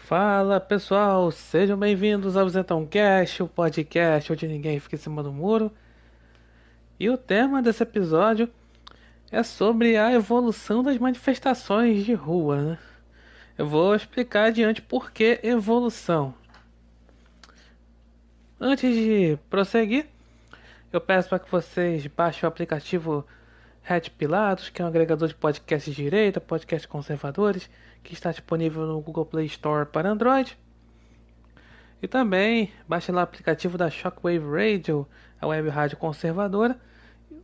Fala pessoal, sejam bem-vindos ao Zentão Cast, o podcast onde ninguém fica em cima do muro. E o tema desse episódio é sobre a evolução das manifestações de rua, né? Eu vou explicar adiante por que evolução. Antes de prosseguir, eu peço para que vocês baixem o aplicativo Red Pilatos, que é um agregador de podcasts de direita, podcasts conservadores, que está disponível no Google Play Store para Android. E também baixe lá o aplicativo da Shockwave Radio, a web rádio conservadora,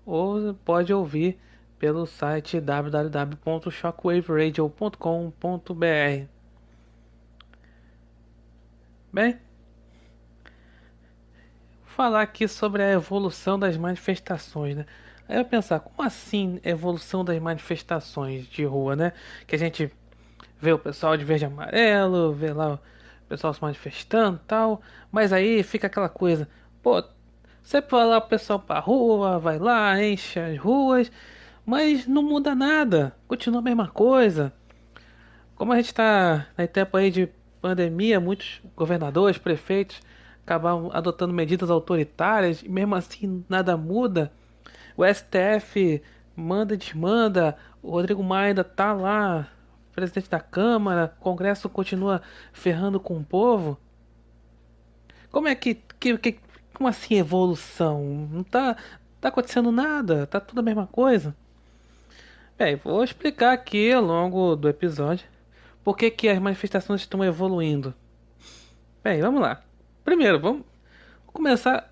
ou pode ouvir pelo site www.shockwaveradio.com.br. Bem, vou falar aqui sobre a evolução das manifestações, né? Aí eu pensar, como assim evolução das manifestações de rua, né? Que a gente vê o pessoal de verde e amarelo, vê lá o pessoal se manifestando e tal, mas aí fica aquela coisa, pô, sempre vai lá o pessoal pra rua, vai lá, enche as ruas, mas não muda nada, continua a mesma coisa. Como a gente tá em tempo aí de pandemia, muitos governadores, prefeitos acabam adotando medidas autoritárias e mesmo assim nada muda. O STF manda e desmanda, o Rodrigo Maia ainda tá lá, presidente da Câmara, o Congresso continua ferrando com o povo. Como é como assim evolução? Não tá acontecendo nada, tá tudo a mesma coisa. Bem, vou explicar aqui ao longo do episódio por que as manifestações estão evoluindo. Bem, vamos lá. Primeiro, vamos começar.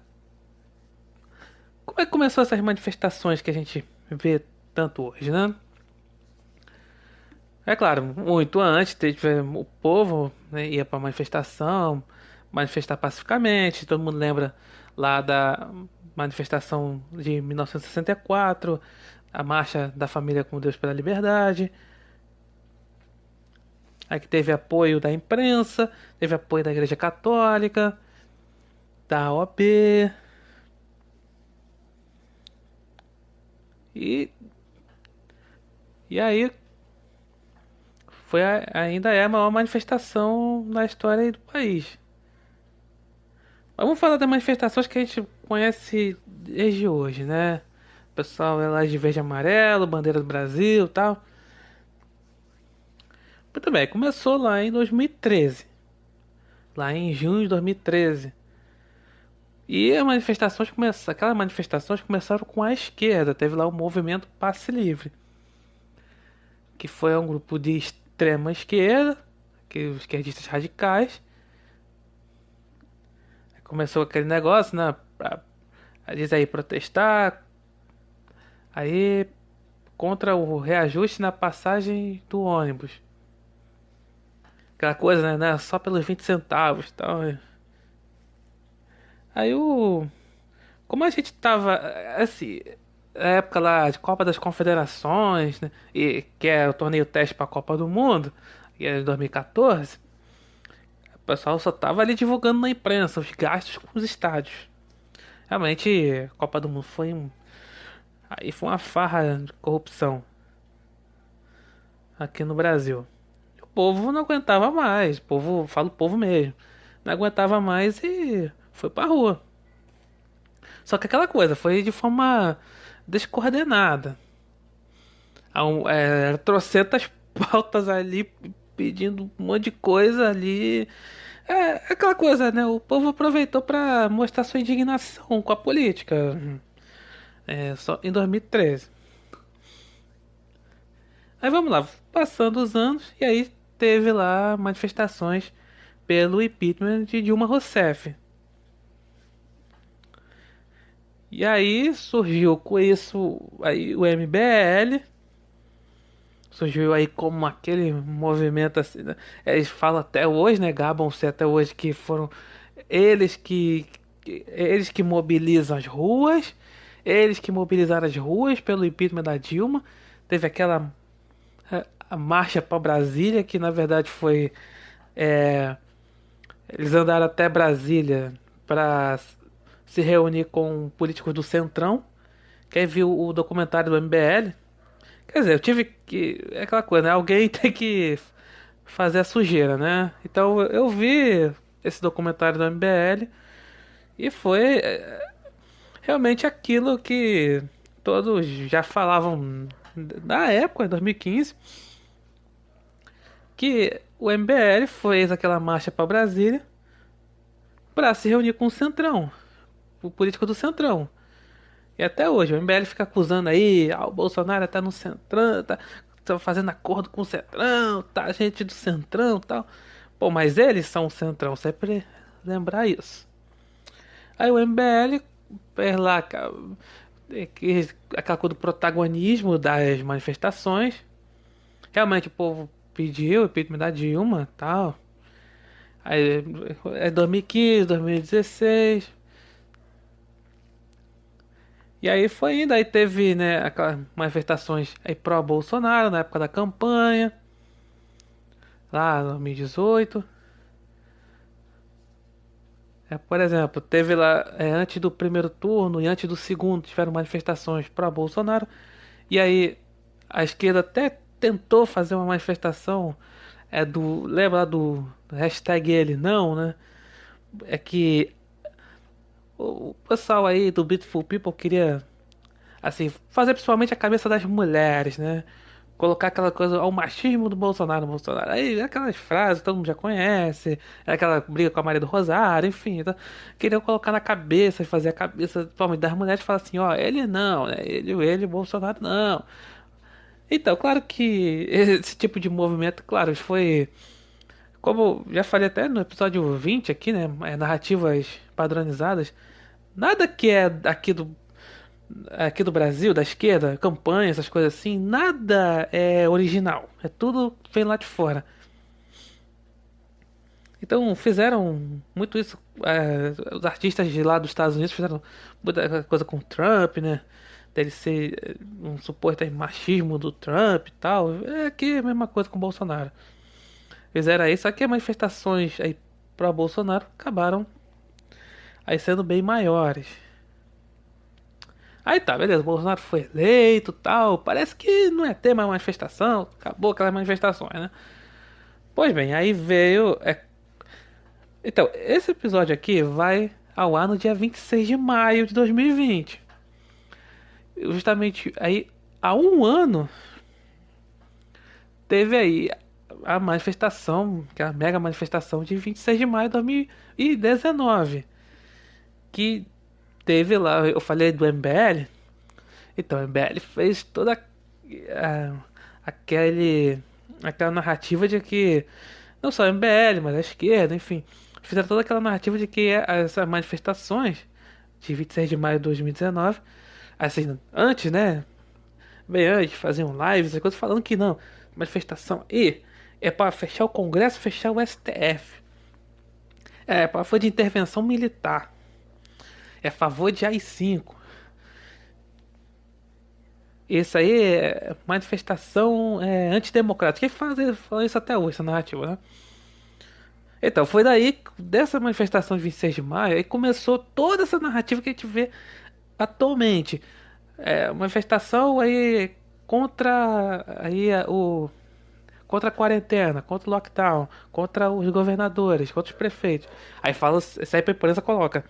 Como é que começou essas manifestações que a gente vê tanto hoje, né? É claro, muito antes, o povo, né, ia para manifestação, manifestar pacificamente. Todo mundo lembra lá da manifestação de 1964, a Marcha da Família com Deus pela Liberdade. Aí que teve apoio da imprensa, teve apoio da Igreja Católica, da OAB. E, e aí ainda é a maior manifestação na história do país. Vamos falar das manifestações que a gente conhece desde hoje, né? O pessoal é lá de verde e amarelo, bandeira do Brasil e tal. Muito bem, começou lá em 2013. Lá em junho de 2013. E as manifestações começaram, aquelas manifestações começaram com a esquerda. Teve lá o movimento Passe Livre, que foi um grupo de extrema esquerda, que os esquerdistas radicais. Começou aquele negócio, né? Diz aí protestar, aí contra o reajuste na passagem do ônibus. Aquela coisa, né? Só pelos 20 centavos e tal. Aí o. Como a gente tava. Assim. Na época lá de Copa das Confederações, né? E que é o torneio teste pra Copa do Mundo, que é de 2014. O pessoal só tava ali divulgando na imprensa os gastos com os estádios. Realmente, a Copa do Mundo foi um. Aí foi uma farra de corrupção aqui no Brasil. O povo não aguentava mais. O povo, falo o povo mesmo. Não aguentava mais e foi pra rua. Só que aquela coisa, foi de forma descoordenada. Trocentas pautas ali pedindo um monte de coisa ali. É aquela coisa, né? O povo aproveitou pra mostrar sua indignação com a política. Só em 2013. Aí vamos lá, passando os anos, e aí teve lá manifestações pelo impeachment de Dilma Rousseff. E aí surgiu com isso aí o MBL, surgiu aí como aquele movimento assim, né? Eles falam até hoje, né? Gabam-se até hoje que foram eles eles que mobilizam as ruas, eles que mobilizaram as ruas pelo impeachment da Dilma. Teve aquela a marcha para Brasília, que na verdade foi é, eles andaram até Brasília para se reunir com políticos do Centrão. Quem viu o documentário do MBL? Quer dizer, eu tive que. É aquela coisa, né? Alguém tem que fazer a sujeira, né? Então eu vi esse documentário do MBL e foi realmente aquilo que todos já falavam na época, em 2015, que o MBL fez aquela marcha para Brasília para se reunir com o Centrão, o político do Centrão. E até hoje, o MBL fica acusando aí, o Bolsonaro tá no Centrão, tá fazendo acordo com o Centrão, tá gente do Centrão e tal. Pô, mas eles são o Centrão, sempre lembrar isso. Aí o MBL fez lá aquela coisa do protagonismo das manifestações. Realmente o povo pediu, impeachment da Dilma e tal. Aí é 2015, 2016. E aí foi indo, aí teve, né, aquelas manifestações aí pró-Bolsonaro na época da campanha, lá em 2018. Por exemplo, teve lá, antes do primeiro turno e antes do segundo, tiveram manifestações pró-Bolsonaro. E aí a esquerda até tentou fazer uma manifestação, lembra lá do hashtag ele não, né? É que o pessoal aí do Beautiful People queria, assim, fazer principalmente a cabeça das mulheres, né? Colocar aquela coisa, ao machismo do Bolsonaro, Bolsonaro. Aí aquelas frases que todo mundo já conhece, aquela briga com a Maria do Rosário, enfim. Então, queriam colocar na cabeça, fazer a cabeça, principalmente das mulheres, falar assim, ó, ele não, né? Ele, Bolsonaro não. Então, claro que esse tipo de movimento, claro, foi, como já falei até no episódio 20 aqui, né? Narrativas padronizadas. Nada que é aqui do Brasil, da esquerda, campanha, essas coisas assim, nada é original. É tudo que vem lá de fora. Então fizeram muito isso. Os artistas de lá dos Estados Unidos fizeram muita coisa com o Trump, né? Dele ser um suposto aí machismo do Trump e tal. É aqui a mesma coisa com o Bolsonaro. Fizeram aí, só que as manifestações aí pro Bolsonaro acabaram aí sendo bem maiores. Aí tá, beleza, o Bolsonaro foi eleito, tal. Parece que não ia ter mais manifestação, acabou aquelas manifestações, né? Pois bem, aí veio. Então, esse episódio aqui vai ao ar no dia 26 de maio de 2020. Justamente aí, há um ano, teve aí a manifestação, que é a mega manifestação de 26 de maio de 2019. Que teve lá, eu falei do MBL. Então, o MBL fez toda aquele, aquela narrativa de que não só o MBL, mas a esquerda, enfim, fizeram toda aquela narrativa de que essas manifestações de 26 de maio de 2019, assim, antes, né? Bem antes, faziam lives, essas coisas falando que não, manifestação e é para fechar o Congresso, fechar o STF. É para foi de intervenção militar. É a favor de AI-5. Isso aí é manifestação antidemocrática. Quem fala isso até hoje, essa narrativa, né? Então, foi daí, dessa manifestação de 26 de maio, aí começou toda essa narrativa que a gente vê atualmente. Manifestação aí contra contra a quarentena, contra o lockdown, contra os governadores, contra os prefeitos. Aí fala, sempre a imprensa coloca,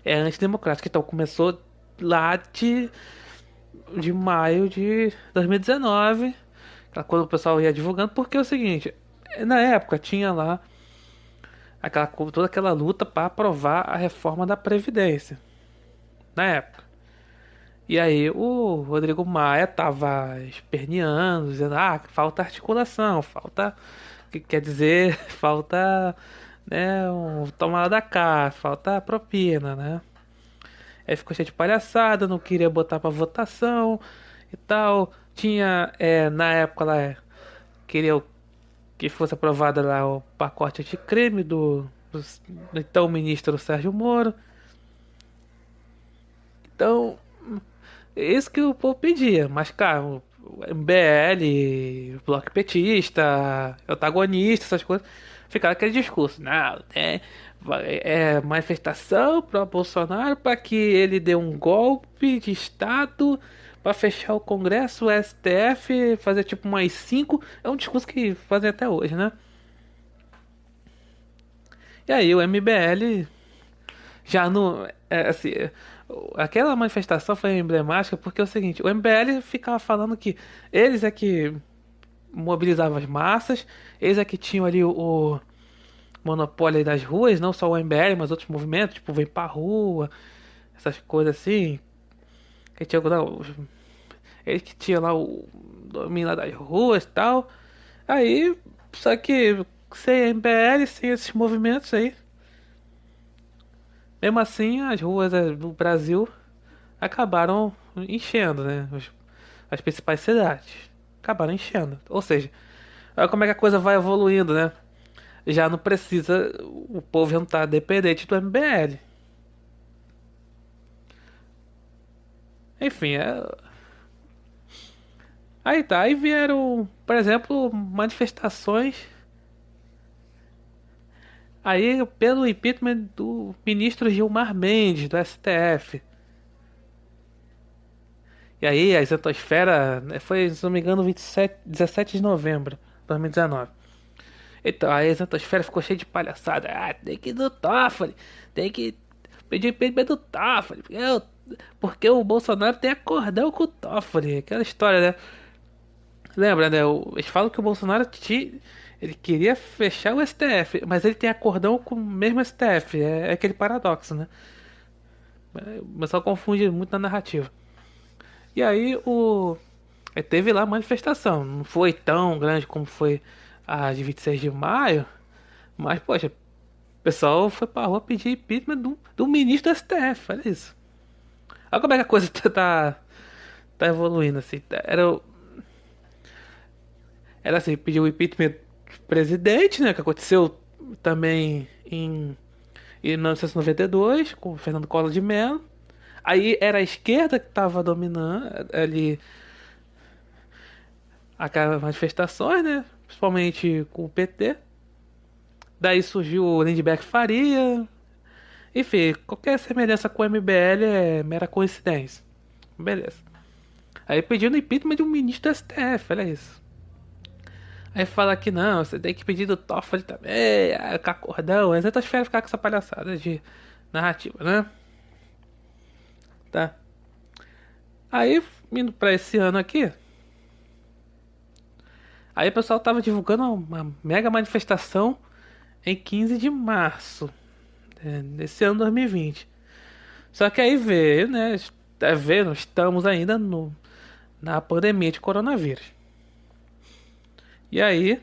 é antidemocrático. Então começou lá de maio de 2019, quando o pessoal ia divulgando, porque é o seguinte, na época tinha lá toda aquela luta para aprovar a reforma da Previdência, na época. E aí o Rodrigo Maia tava esperneando, dizendo, falta articulação, falta, que quer dizer, falta, né, toma lá da cá, falta propina, né? Aí ficou cheio de palhaçada, não queria botar pra votação e tal. Tinha, na época lá, queria que fosse aprovada lá o pacote anticrime do então ministro Sérgio Moro. Então, é isso que o povo pedia. Mas, cara, o MBL, o Bloco Petista, antagonista, essas coisas, ficava aquele discurso. Não, é manifestação para Bolsonaro para que ele dê um golpe de Estado para fechar o Congresso, o STF, fazer tipo mais cinco. É um discurso que fazem até hoje, né? E aí o MBL já não. Assim, aquela manifestação foi emblemática porque é o seguinte: o MBL ficava falando que eles é que mobilizavam as massas, eles é que tinham ali o monopólio aí das ruas, não só o MBL, mas outros movimentos, tipo, vem pra rua, essas coisas assim. Que tinha, não, ele que tinha lá o domínio lá das ruas e tal. Aí, só que sem MBL, sem esses movimentos aí, mesmo assim, as ruas do Brasil acabaram enchendo, né? As principais cidades acabaram enchendo. Ou seja, olha como é que a coisa vai evoluindo, né? Já não precisa, o povo já não tá dependente do MBL. Enfim, aí tá, aí vieram, por exemplo, manifestações aí pelo impeachment do ministro Gilmar Mendes, do STF. E aí a isentosfera né, foi, se não me engano, 17 de novembro de 2019. Então, a isentosfera ficou cheia de palhaçada. Ah, tem que ir do Toffoli, tem que pedir impeachment do Toffoli, porque o Bolsonaro tem acordão com o Toffoli. Aquela história, né? Lembra, né? Eles falam que o Bolsonaro ele queria fechar o STF, mas ele tem acordão com o mesmo STF. É aquele paradoxo, né? O pessoal confunde muito na narrativa. E aí teve lá manifestação. Não foi tão grande como foi a de 26 de maio, mas, poxa, o pessoal foi pra rua pedir impeachment do ministro do STF. Olha isso. Olha como é que a coisa tá evoluindo, assim. Era assim, pediu o impeachment do presidente, né? Que aconteceu também em 1992, com o Fernando Collor de Mello. Aí era a esquerda que estava dominando ali aquelas manifestações, né? Principalmente com o PT. Daí surgiu o Lindbergh Faria. Enfim, qualquer semelhança com o MBL é mera coincidência. Beleza. Aí pedindo impeachment de um ministro do STF, olha isso. Aí fala que não, você tem que pedir do Toffoli também, com acordão. Mas eu tô esperando ficar com essa palhaçada de narrativa, né? Tá. Aí, indo pra esse ano aqui, aí o pessoal tava divulgando uma mega manifestação em 15 de março desse ano 2020. Só que aí veio, né? Tá vendo? Estamos ainda na pandemia de coronavírus. E aí,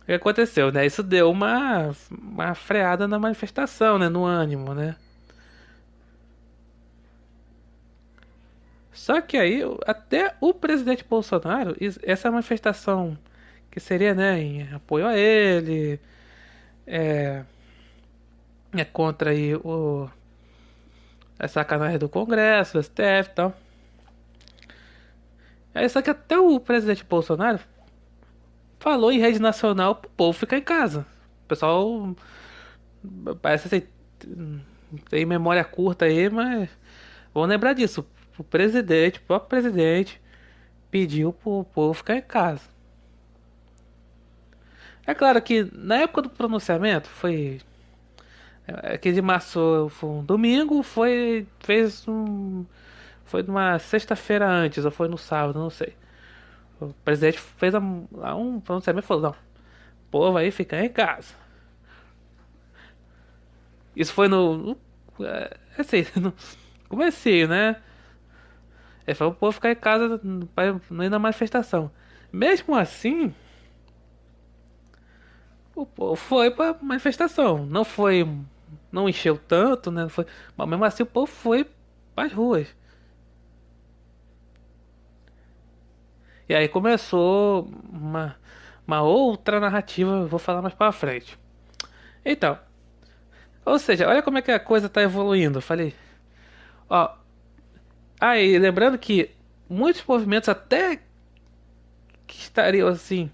o que aconteceu, né? Isso deu uma freada na manifestação, né? No ânimo, né? Só que aí, até o presidente Bolsonaro, essa manifestação que seria, né, em apoio a ele, é, é contra aí a sacanagem do Congresso, do STF e tal. Aí, só que até o presidente Bolsonaro falou em rede nacional pro povo ficar em casa. O pessoal parece assim, tem memória curta aí, mas vamos lembrar disso. O próprio presidente, pediu pro povo ficar em casa. É claro que na época do pronunciamento foi. 15 de março foi um domingo, fez um. Foi numa sexta-feira antes, ou foi no sábado, não sei. O presidente fez lá um pronunciamento e falou: não, o povo aí fica em casa. Isso foi assim, no comecinho, né? Ele falou: o povo ficar em casa pra não ir na manifestação. Mesmo assim, o povo foi pra manifestação. Não foi. Não encheu tanto, né? Não foi, mas mesmo assim o povo foi pras ruas. E aí começou uma outra narrativa, vou falar mais pra frente. Então, ou seja, olha como é que a coisa tá evoluindo. Eu falei, ó, aí lembrando que muitos movimentos até que estariam assim,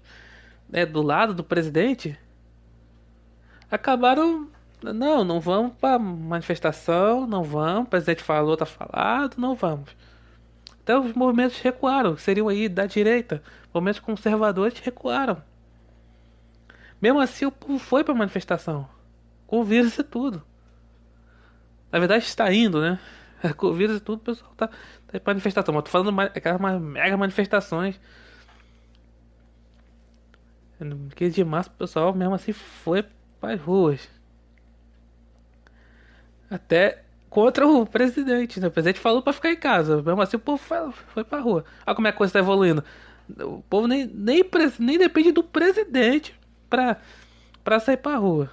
né, do lado do presidente, acabaram, não vamos pra manifestação, não vamos, o presidente falou, tá falado, não vamos. Então os movimentos recuaram, que seriam aí da direita, movimentos conservadores recuaram. Mesmo assim, o povo foi pra manifestação. Com vírus e tudo. Na verdade, está indo, né? Com vírus e tudo, o pessoal tá em manifestação. Mas eu tô falando aquelas mega manifestações. No 15 de março, o pessoal mesmo assim foi pras ruas. Até contra o presidente, né? O presidente falou pra ficar em casa. Mesmo assim, o povo foi pra rua. Olha como é que a coisa tá evoluindo. O povo nem depende do presidente pra, pra sair pra rua.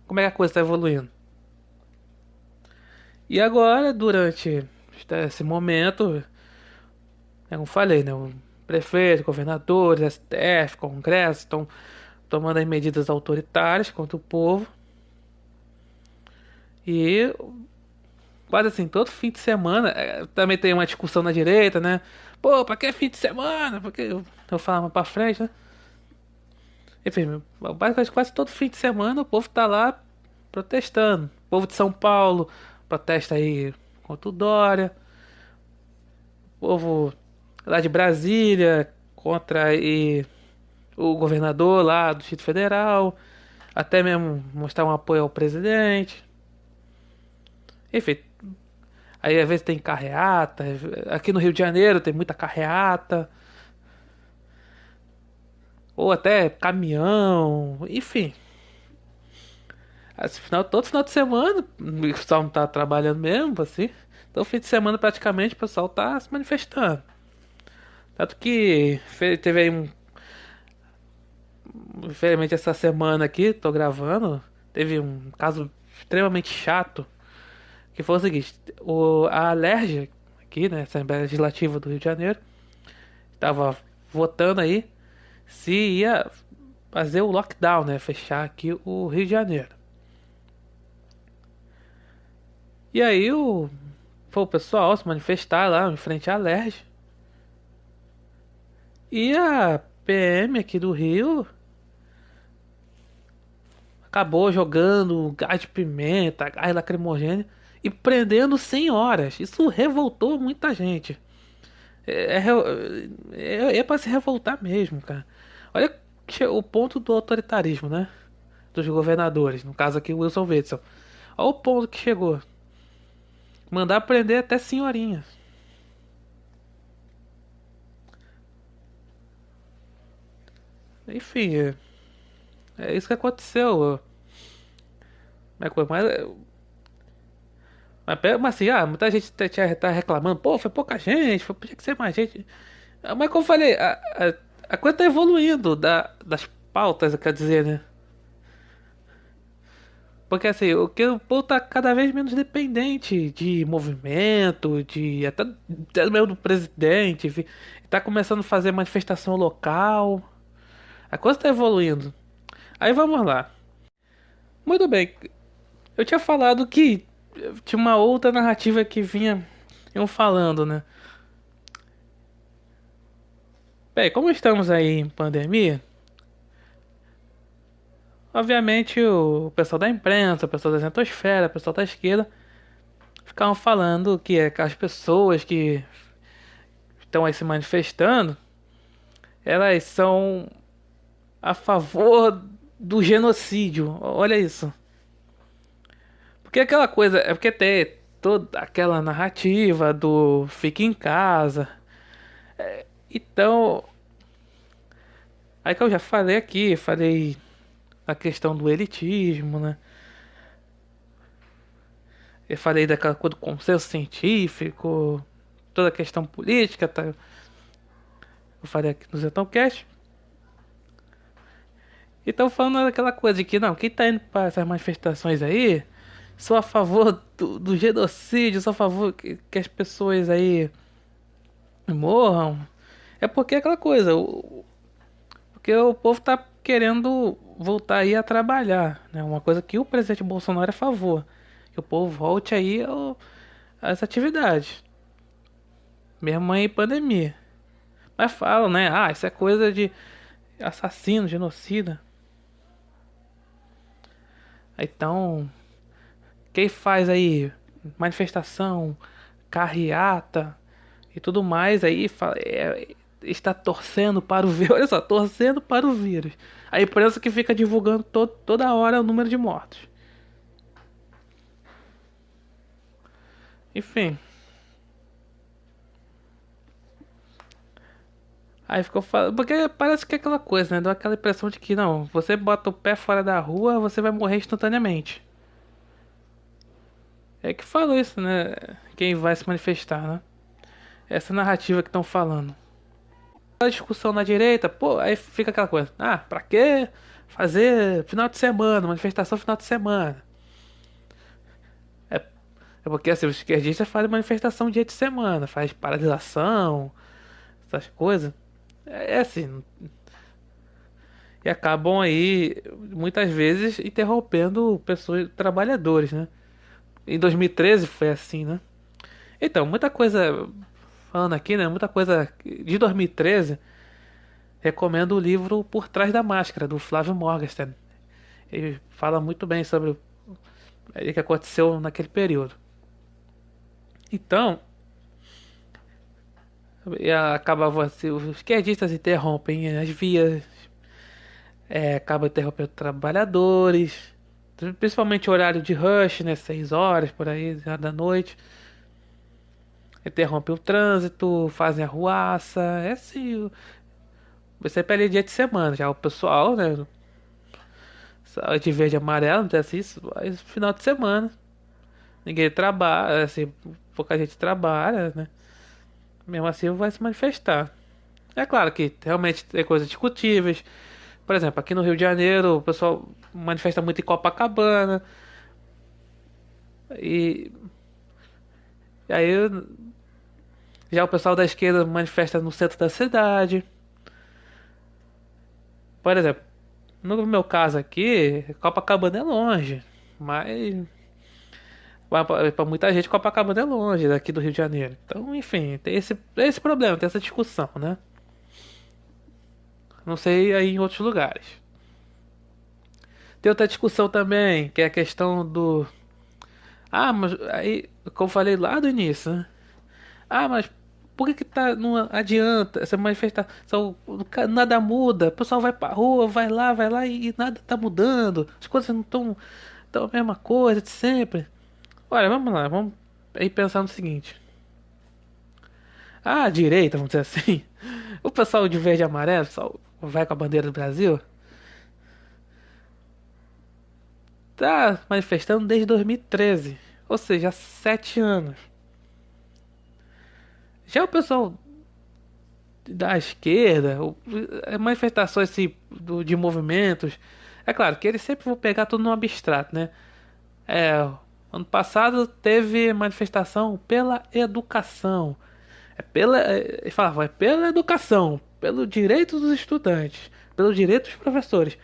Como é que a coisa tá evoluindo? E agora, durante esse momento, como eu falei, né? O prefeito, governadores, STF, Congresso estão tomando as medidas autoritárias contra o povo. E quase assim, todo fim de semana, também tem uma discussão na direita, né? Pô, pra que fim de semana? Porque eu falava pra frente, né? Enfim, basicamente quase todo fim de semana o povo tá lá protestando. O povo de São Paulo protesta aí contra o Dória. O povo lá de Brasília contra aí o governador lá do Distrito Federal. Até mesmo mostrar um apoio ao presidente. Enfim, aí às vezes tem carreata. Aqui no Rio de Janeiro tem muita carreata. Ou até caminhão. Enfim. Todo final de semana, o pessoal não tá trabalhando mesmo, assim. Todo fim de semana praticamente o pessoal tá se manifestando. Tanto que teve aí infelizmente essa semana aqui, tô gravando, teve um caso extremamente chato, que foi o seguinte, a Alerj, aqui, né, Assembleia Legislativa do Rio de Janeiro, tava votando aí se ia fazer o lockdown, né, fechar aqui o Rio de Janeiro. E aí foi o pessoal se manifestar lá em frente à Alerj. E a PM aqui do Rio acabou jogando gás de pimenta, gás lacrimogêneo e prendendo senhoras. Isso revoltou muita gente. É pra se revoltar mesmo, cara. Olha o ponto do autoritarismo, né? Dos governadores, no caso aqui o Wilson Witzel. Olha o ponto que chegou. Mandar prender até senhorinhas. Enfim, é isso que aconteceu. Mas assim, muita gente tá reclamando, pô, foi pouca gente, podia que ser mais gente. Mas como eu falei, a coisa tá evoluindo das pautas, quer dizer, né? Porque assim, o povo tá cada vez menos dependente de movimento, até mesmo do presidente, enfim. Tá começando a fazer manifestação local. A coisa tá evoluindo. Aí vamos lá. Muito bem, eu tinha falado que tinha uma outra narrativa que iam falando, né? Bem, como estamos aí em pandemia, obviamente o pessoal da imprensa, o pessoal da centosfera, o pessoal da esquerda ficavam falando que as pessoas que estão aí se manifestando, elas são a favor do genocídio. Olha isso. Porque aquela coisa, é porque tem toda aquela narrativa do fique em casa. Então, aí que eu já falei aqui, falei a questão do elitismo, né? Eu falei daquela coisa do consenso científico, toda a questão política, tá? Eu falei aqui no Zetãocast. E tava falando daquela coisa de que, não, quem tá indo para essas manifestações aí, sou a favor do genocídio, sou a favor que as pessoas aí morram. É porque é aquela coisa, porque o povo tá querendo voltar aí a trabalhar, né? Uma coisa que o presidente Bolsonaro é a favor, que o povo volte aí a essa atividade, mesmo em pandemia. Mas falam, né? Ah, isso é coisa de assassino, genocida. Então, quem faz aí manifestação, carreata e tudo mais aí está torcendo para o vírus. Olha só, torcendo para o vírus. A imprensa que fica divulgando toda hora o número de mortos. Enfim. Aí ficou falando. Porque parece que é aquela coisa, né? Dá aquela impressão de que não, você bota o pé fora da rua, você vai morrer instantaneamente. É que falou isso, né? Quem vai se manifestar, né? Essa narrativa que estão falando. A discussão na direita, pô, aí fica aquela coisa. Ah, pra quê fazer final de semana, manifestação final de semana? É, é porque assim, os esquerdistas fazem manifestação dia de semana, faz paralisação, essas coisas. É assim, e acabam aí, muitas vezes, interrompendo pessoas, trabalhadores, né? Em 2013 foi assim, né? Então, muita coisa, falando aqui, né? Muita coisa de 2013, recomendo o livro Por Trás da Máscara, do Flávio Morgenstern. Ele fala muito bem sobre o que aconteceu naquele período. Então, acabava assim, os esquerdistas interrompem as vias, acaba interrompendo trabalhadores, principalmente o horário de rush, né, 6 horas por aí da noite. Interrompe o trânsito, fazem arruaça, é assim, você pede dia de semana, já o pessoal, né, de verde e amarelo, não tem assim, mas final de semana, ninguém trabalha, assim, pouca gente trabalha, né, mesmo assim vai se manifestar. É claro que realmente tem coisas discutíveis. Por exemplo, aqui no Rio de Janeiro, o pessoal manifesta muito em Copacabana. E, e aí já o pessoal da esquerda manifesta no centro da cidade. Por exemplo, no meu caso aqui, Copacabana é longe. Mas para muita gente Copacabana é longe daqui do Rio de Janeiro. Então, enfim, tem esse problema, tem essa discussão, né? Não sei aí em outros lugares. Tem outra discussão também, que é a questão do. Ah, mas aí, como eu falei lá do início, né? Ah, mas por que que tá, não adianta essa manifestação? Nada muda, o pessoal vai pra rua, vai lá e nada tá mudando. As coisas não estão tão a mesma coisa de sempre. Olha, vamos lá, vamos aí pensar no seguinte. A direita, vamos dizer assim, o pessoal de verde e amarelo, o pessoal vai com a bandeira do Brasil, tá manifestando desde 2013, ou seja, há 7 anos. Já o pessoal da esquerda, manifestações assim, de movimentos, é claro que eles sempre vão pegar tudo no abstrato, né? É, ano passado teve manifestação pela educação. Eles falavam, é pela educação, pelo direito dos estudantes, pelo direito dos professores.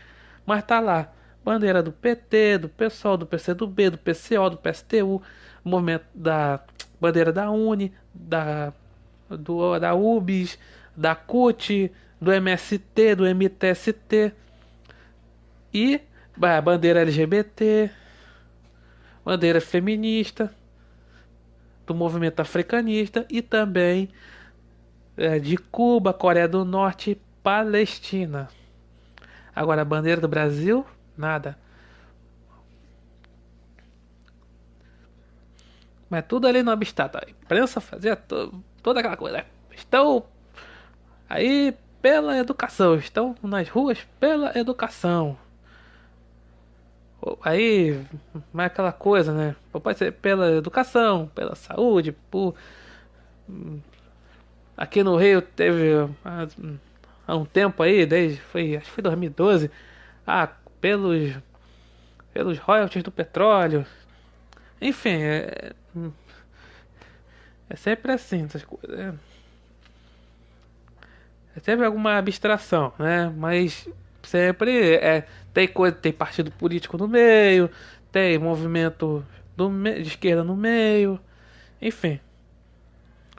Mas tá lá, bandeira do PT, do PSOL, do PCdoB, do PCO, do PSTU, movimento da bandeira da Uni, da UBS, da CUT, do MST, do MTST e bandeira LGBT, bandeira feminista, do movimento africanista e também de Cuba, Coreia do Norte e Palestina. Agora a bandeira do Brasil, nada. Mas tudo ali no abstrato. A imprensa fazia toda aquela coisa, né? Estão aí pela educação, estão nas ruas pela educação. Aí, mas aquela coisa, né? Pode ser pela educação, pela saúde, por. Aqui no Rio teve há um tempo aí, acho que foi 2012, ah, pelos, pelos royalties do petróleo. Enfim, é sempre assim, essas coisas. É sempre alguma abstração, né? Mas sempre tem coisa, tem partido político no meio, tem movimento de esquerda no meio, enfim.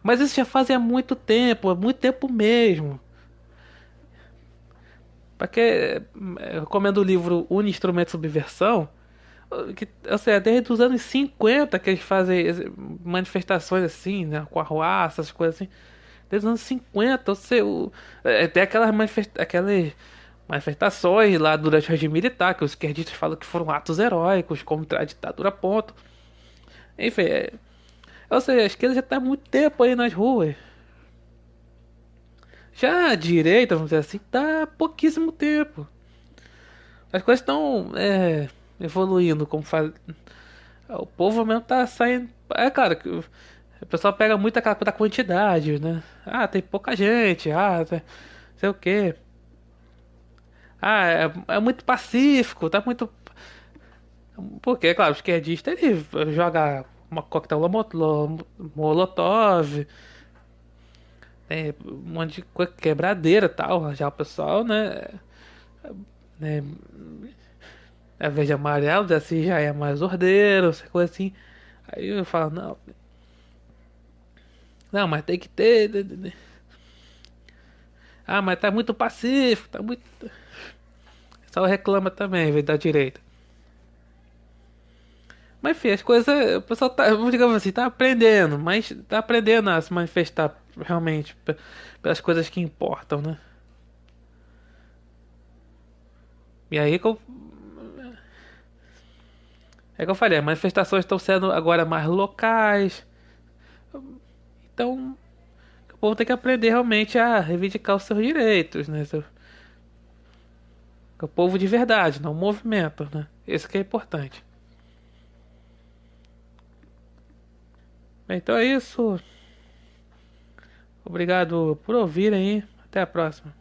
Mas isso já fazia muito tempo mesmo. Porque eu recomendo o livro Un Instrumento de Subversão, que, ou seja, desde os anos 50 que eles fazem manifestações assim, né, com arruaça, essas coisas assim. desde os anos 50, tem aquelas manifestações lá durante o regime militar, que os esquerdistas falam que foram atos heróicos contra a ditadura, ponto. Enfim, ou seja, a esquerda já está há muito tempo aí nas ruas. Já a direita, vamos dizer assim, tá há pouquíssimo tempo. As coisas estão evoluindo, como faz. O povo mesmo tá saindo. É claro que o pessoal pega muito aquela coisa da quantidade, né? Ah, tem pouca gente, sei o quê. Ah, é muito pacífico, tá muito. Porque, claro, o esquerdista ele joga uma coquetel molotov, tem um monte de quebradeira e tal. Já o pessoal, né, é verde e amarelo, assim já é mais ordeiro, essa coisa assim. Aí eu falo, não, não, mas tem que ter. Ah, mas tá muito pacífico, tá muito. Só reclama também, vem da direita. Mas enfim, as coisas, o pessoal tá, digamos assim, tá aprendendo, mas tá aprendendo a se manifestar realmente pelas coisas que importam, né? E aí que eu falei, as manifestações estão sendo agora mais locais, então o povo tem que aprender realmente a reivindicar os seus direitos, né? O povo de verdade, não o movimento, né? Isso que é importante. Então é isso. Obrigado por ouvirem aí. Até a próxima.